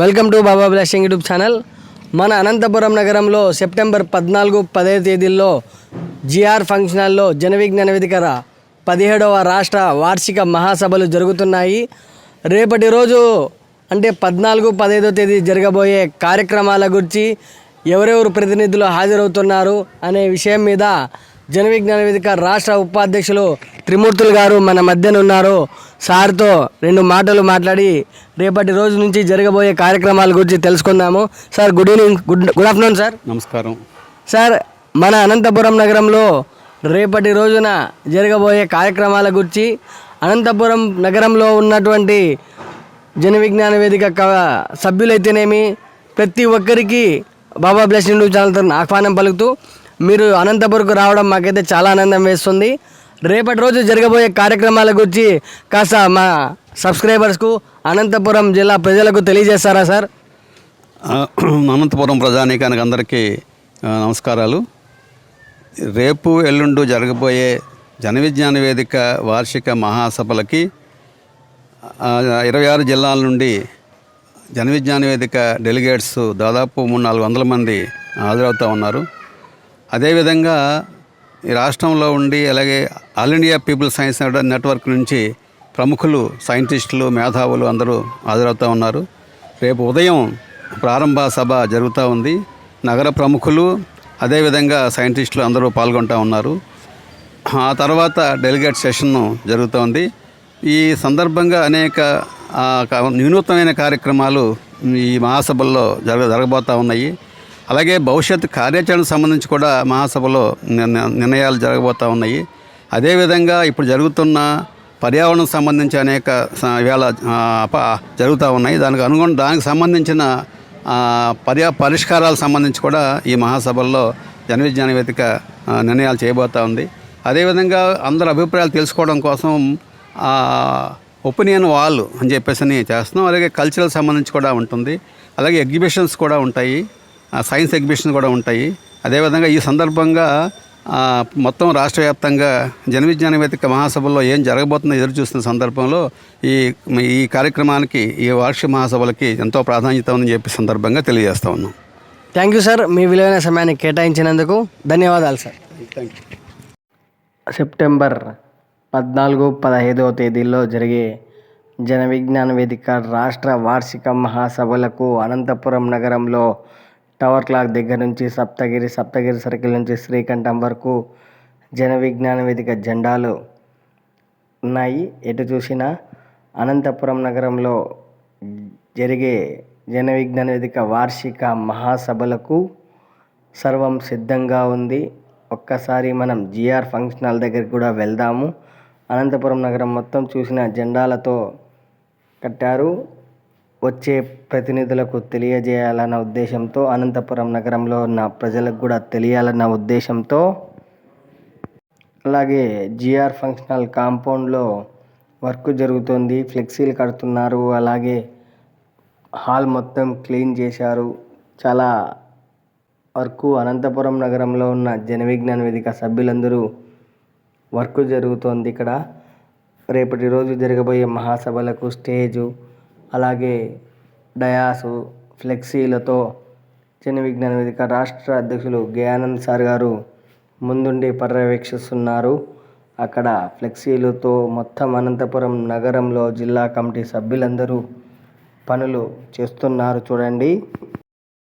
Welcome to Baba blessing YouTube channel. మన అనంతపురం నగరంలో September 14-15 తేదీల్లో జిఆర్ ఫంక్షన్ హాల్లో జన విజ్ఞాన వేదిక 17వ రాష్ట్ర వార్షిక మహాసభలు జరుగుతున్నాయి. రేపటి రోజు అంటే 14-15 తేదీ జరగబోయే కార్యక్రమాల గురించి ఎవరెవరు ప్రతినిధులు హాజరవుతున్నారు అనే విషయం మీద జన విజ్ఞాన వేదిక రాష్ట్ర ఉపాధ్యక్షులు త్రిమూర్తులు గారు మన మధ్యన ఉన్నారు. సార్తో 2 మాటలు మాట్లాడి రేపటి రోజు నుంచి జరగబోయే కార్యక్రమాల గురించి తెలుసుకుందాము. Sir good evening, good afternoon sir. నమస్కారం సార్, మన అనంతపురం నగరంలో రేపటి రోజున జరగబోయే కార్యక్రమాల గురించి అనంతపురం నగరంలో ఉన్నటువంటి జన విజ్ఞాన వేదిక సభ్యులైతేనేమి ప్రతి ఒక్కరికి బాబా బ్లెస్సింగ్ యూట్యూబ్ ఛానల్ తరఫున ఆహ్వానం పలుకుతూ మీరు అనంతపురంకు రావడం మాకైతే చాలా ఆనందం వేస్తుంది. రేపటి రోజు జరగబోయే కార్యక్రమాల గురించి కాస్త మా సబ్స్క్రైబర్స్కు అనంతపురం జిల్లా ప్రజలకు తెలియజేస్తారా సార్? అనంతపురం ప్రజానీకానికి అందరికీ నమస్కారాలు. రేపు ఎల్లుండు జరగబోయే జన విజ్ఞాన వేదిక వార్షిక మహాసభలకి 26 జిల్లాల నుండి జన విజ్ఞాన వేదిక డెలిగేట్స్ దాదాపు 300-400 మంది హాజరవుతూ ఉన్నారు. అదేవిధంగా ఈ రాష్ట్రంలో ఉండి అలాగే all India people science network నుంచి ప్రముఖులు, సైంటిస్టులు, మేధావులు అందరూ హాజరవుతూ ఉన్నారు. రేపు ఉదయం ప్రారంభ సభ జరుగుతూ ఉంది. నగర ప్రముఖులు అదేవిధంగా సైంటిస్టులు అందరూ పాల్గొంటూ ఉన్నారు. ఆ తర్వాత డెలిగేట్ సెషన్ జరుగుతోంది. ఈ సందర్భంగా అనేక వినూత్నమైన కార్యక్రమాలు ఈ మహాసభల్లో జరగబోతూ ఉన్నాయి. అలాగే భవిష్యత్ కార్యాచరణకు సంబంధించి కూడా మహాసభలో నిర్ణయాలు జరగబోతూ ఉన్నాయి. అదేవిధంగా ఇప్పుడు జరుగుతున్న పర్యావరణం సంబంధించి అనేక వేళ జరుగుతూ ఉన్నాయి. దానికి సంబంధించిన పరిష్కారాలకు సంబంధించి కూడా ఈ మహాసభల్లో జన విజ్ఞాన వేదిక నిర్ణయాలు చేయబోతూ ఉంది. అదేవిధంగా అందరి అభిప్రాయాలు తెలుసుకోవడం కోసం ఒపీనియన్ వాల్ అని చెప్పేసి చేస్తున్నాం. అలాగే కల్చరల్ సంబంధించి కూడా ఉంటుంది. అలాగే ఎగ్జిబిషన్స్ కూడా ఉంటాయి, సైన్స్ ఎగ్జిబిషన్ కూడా ఉంటాయి. అదేవిధంగా ఈ సందర్భంగా మొత్తం రాష్ట్ర వ్యాప్తంగా జన విజ్ఞాన వేదిక మహాసభల్లో ఏం జరగబోతుందో ఎదురు చూస్తున్న సందర్భంలో ఈ కార్యక్రమానికి, ఈ వార్షిక మహాసభలకి ఎంతో ప్రాధాన్యత ఉందని చెప్పి సందర్భంగా తెలియజేస్తా ఉన్నాం. థ్యాంక్ యూ సార్, మీ విలువైన సమయాన్ని కేటాయించినందుకు ధన్యవాదాలు సార్. Thank you. సెప్టెంబర్ 14-15 తేదీల్లో జరిగే జన విజ్ఞాన వేదిక రాష్ట్ర వార్షిక మహాసభలకు అనంతపురం నగరంలో టవర్ క్లాక్ దగ్గర నుంచి సప్తగిరి సర్కిల్ నుంచి శ్రీకంఠం వరకు జన విజ్ఞాన వేదిక జెండాలు ఉన్నాయి. ఎటు చూసినా అనంతపురం నగరంలో జరిగే జన విజ్ఞాన వేదిక వార్షిక మహాసభలకు సర్వం సిద్ధంగా ఉంది. ఒక్కసారి మనం జిఆర్ ఫంక్షన్ హాల్ దగ్గరికి కూడా వెళ్దాము. అనంతపురం నగరం మొత్తం చూసిన జెండాలతో కట్టారు. వచ్చే ప్రతినిధులకు తెలియజేయాలన్న ఉద్దేశంతో, అనంతపురం నగరంలో ఉన్న ప్రజలకు కూడా తెలియాలన్న ఉద్దేశంతో, అలాగే జిఆర్ ఫంక్షన్ హాల్ కాంపౌండ్లో వర్క్ జరుగుతుంది. ఫ్లెక్సీలు కడుతున్నారు. అలాగే హాల్ మొత్తం క్లీన్ చేశారు. చాలా వర్క్ అనంతపురం నగరంలో ఉన్న జన విజ్ఞాన వేదిక సభ్యులందరూ వర్క్ జరుగుతోంది. ఇక్కడ రేపటి రోజు జరగబోయే మహాసభలకు స్టేజు, అలాగే డయాసు, ఫ్లెక్సీలతో జన విజ్ఞాన వేదిక రాష్ట్ర అధ్యక్షులు గయానంద్ సార్ గారు ముందుండి పర్యవేక్షిస్తున్నారు. అక్కడ ఫ్లెక్సీలతో మొత్తం అనంతపురం నగరంలో జిల్లా కమిటీ సభ్యులందరూ పనులు చేస్తున్నారు. చూడండి.